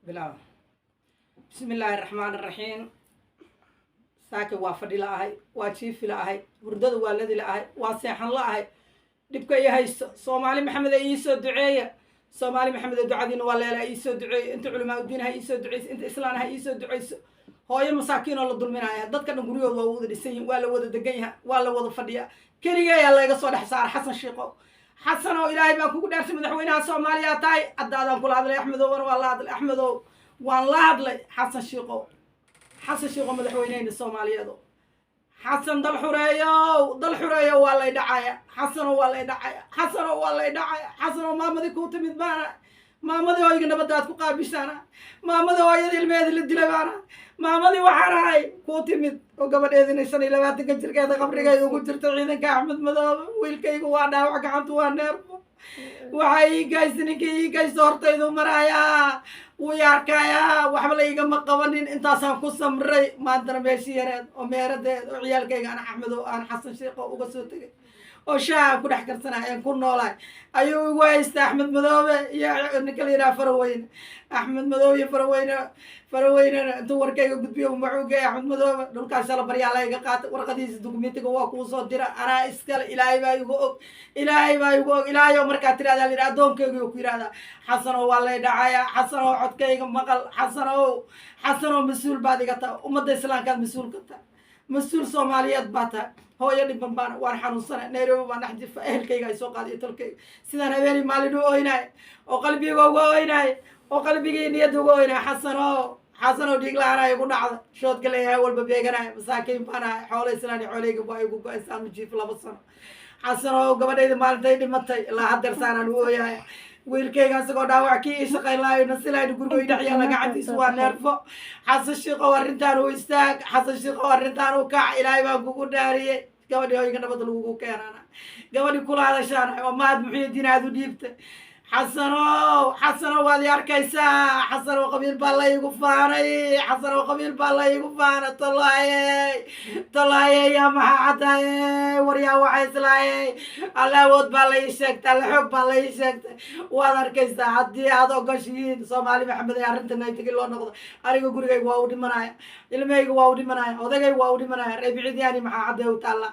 بلا بسم الله الرحمن الرحيم ساكي وافدي لهي واتشيفي لهي وردد والدي لهي واسيحن لهي دبكا يهي سومالي محمد ايسو دعية سومالي محمد دعادين ولا ايسو دعية انت علماء الدين هاي ايسو دعية انت اسلام هاي ايسو دعية هوي مساكين ولا ظلمنايا ددك غريود waa wada dhisan waa la wada degan yahay waa la wada fadhiya kaliya ayaa laga soo dhex saar xasan shiiqo xasan oo ilaahay baa kugu dhaartay madaxweynaha Soomaaliya tahay adaadan kula hadlay Axmedow waa la hadlay Axmedow waan la hadlay xasan shiiqo madaxweynaha Soomaaliyeed xasan dal xureeyo waa la dhacaya xasan waa la dhacaya xasan maamadii ku timid baana maamadii hooyga nabadaad ku qaabishana maamadii hooyada ilmeed la dilay baana maamadii waxaan ahay ku timid oo gabadheedina 25 jirkeeda qabrigeeda ugu jirta ciidanka Axmed Madoobe wiilkaygu waa dhaawac gacanta waa neerfo waxay gaysninkii gayso hortaydu maraya wuu yarkaya waxba la iga ma qabanin intaasaan ku samray maantana meeshii yareed oo meeradeed oo ciyaalkayga aan Axmedow aan xasan shiiqo uga soo tagay oo shaah ku dhex karsanayeen ku noolay ayuu ugu haystaa Axmed Madoobe iyo ninka la yiraahdo Faraweyne Axmed Madoobe iyo Faraweyne intuu warkayga gudbiyo wuxuu geeyay Axmed Madoobe dhulkaas la baryaa la iga qaatay warqadiisa dokumentiga waa ku soo dira anaa iskale ilaahay baa igu og ilaahay oo markaa tiraada la adoonkayga ku yiraahdaa xasan oo waa la dhacaya xasan oo codkayga maqal xasan oo mas'uul baad iga tahay ummadda islaamka mas'uul ka tahay مسؤول Soomaaliyeed bata hooyo dhiban baan waan xanuunsanay Nairobi baan dhex jifa ehelkayga ay soo qaaday talkay sidaan habeeni maalin u ooynay oo qalbigayga ugu ooynay oo qalbigayga niyad ugu ooynay xasan oo dhiig la'aan ay ku dhacday shood kale ay walba beeganay masaakiin bana xoolo islaani xooleyga baa igu go'aysan jiif 2 sano xasan oo gabadheeda maalintay dhimatay ilaa hadda saanaan u ooyay wiilkayga asagoo dhaawac kii shaqaynaayo nasilayna guriga dhaxya laga cadis waa neerfo xasan shiiqo arintaan u istaag xasan shiiqo arintaan u kac ilaahay baa kugu dhaariyay gabadhii hooyga nabad lagu keenana gabadhii kula hadashaan oo maad muxiidiin aad u dhiibtay xasano waad arkaysaa xasano qabiil baa la igu faanay xasano qabiil baa la igu faanay tolaaye yaa maxaa cadaaye waryaa waxay islaayay allawood baa la ii sheegtay alla xoog baa la ii sheegtay waad arkaysaa haddii aad ogoshihiin Soomaali Maxamed ee arrintan ay tagi loo noqdo aniga gurigayga waa u dhimanaya ilmahayga waa u dhimanaya odagayga waa u dhimanaya reebicidiyaani maxaa cadee u taalla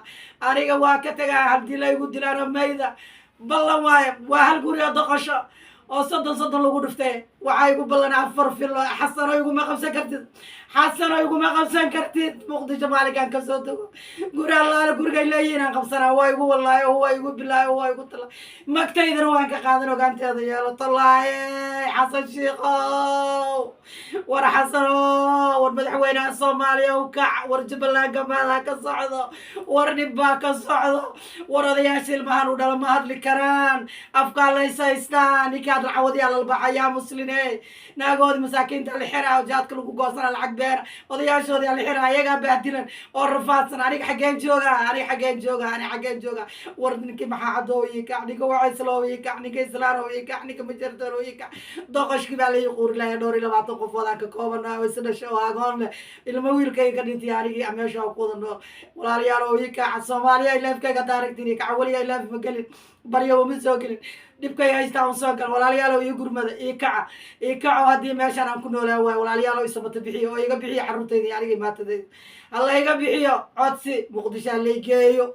aniga waa ka tagaa haddii la igu dilaano mayda ballan waaye waa hal guri oo doqosho oo soddon lagu dhiftay waxaa igu ballan 4 filo xasano iguma qabsan kartid muqdisho maalinkan ka soo tago guri allaala gurigay leeyihiin aan qabsanaa waa igu wallaahi oo waa igu bilaahi oo waa igu tala magtaydana waan ka qaadan ogaanteeda yeelo tallaaye xasan shiiqo war xasano war madaxweynaha Soomaaliya u kac war Jubbaland gamaada ka socdo war dhibba ka socdo war odayaasha ilmahan u dhala ma hadli karaan afka la isaystaan ninkaad lacawadi ala baxaya muslimiin naagood masaakiinta la xiraa jaadka lagu goosana lacag beer odayaashoodii la xiraa ayaga baadilan oo rafaadsan aniga xageen jooga war ninkii maxaa cadooyi ka aniga waa islooyi ka aniga islaanoyi ka aniga majartooyi ka doqoshkii baa la qori lahayd 20 qof wada ka koobanaa oo isna soo aagoon ilma wiilkayga dhintay aniga meesha ku wadano walaalayaal oo ka Soomaaliya ilaafkayga taariikhdii ka waliga ilaaf ma galin baryo ma soo galin dibkay haystaan soo gal walaalayaal oo gurmada kaco hadii meeshan aan ku noolaa way walaalayaal oo isabata bixiyo oo iga bixiyo xarunteedii aniga maatadeed alla iga bixiyo codsi muqdisho la geeyo